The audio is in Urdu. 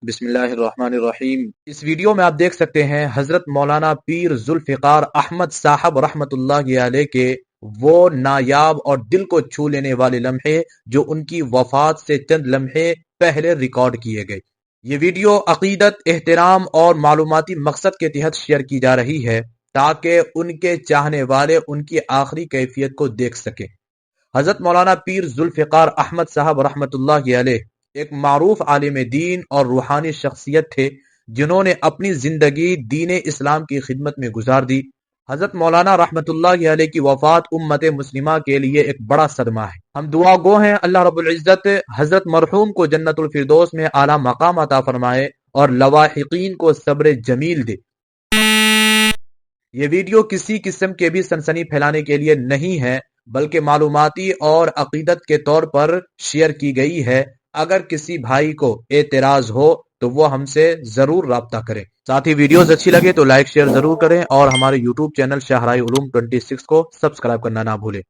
بسم اللہ الرحمن الرحیم۔ اس ویڈیو میں آپ دیکھ سکتے ہیں حضرت مولانا پیر ذوالفقار احمد صاحب رحمت اللہ علیہ کے وہ نایاب اور دل کو چھو لینے والے لمحے جو ان کی وفات سے چند لمحے پہلے ریکارڈ کیے گئے۔ یہ ویڈیو عقیدت، احترام اور معلوماتی مقصد کے تحت شیئر کی جا رہی ہے تاکہ ان کے چاہنے والے ان کی آخری کیفیت کو دیکھ سکیں۔ حضرت مولانا پیر ذوالفقار احمد صاحب رحمت اللہ علیہ ایک معروف عالم دین اور روحانی شخصیت تھے جنہوں نے اپنی زندگی دین اسلام کی خدمت میں گزار دی۔ حضرت مولانا رحمت اللہ علیہ کی وفات امت مسلمہ کے لیے ایک بڑا صدمہ ہے۔ ہم دعا گو ہیں اللہ رب العزت حضرت مرحوم کو جنت الفردوس میں اعلیٰ مقام عطا فرمائے اور لواحقین کو صبر جمیل دے۔ یہ ویڈیو کسی قسم کے بھی سنسنی پھیلانے کے لیے نہیں ہے بلکہ معلوماتی اور عقیدت کے طور پر شیئر کی گئی ہے۔ اگر کسی بھائی کو اعتراض ہو تو وہ ہم سے ضرور رابطہ کریں۔ ساتھ ہی ویڈیوز اچھی لگے تو لائک شیئر ضرور کریں اور ہمارے یوٹیوب چینل شاہراہ علوم 26 کو سبسکرائب کرنا نہ بھولیں۔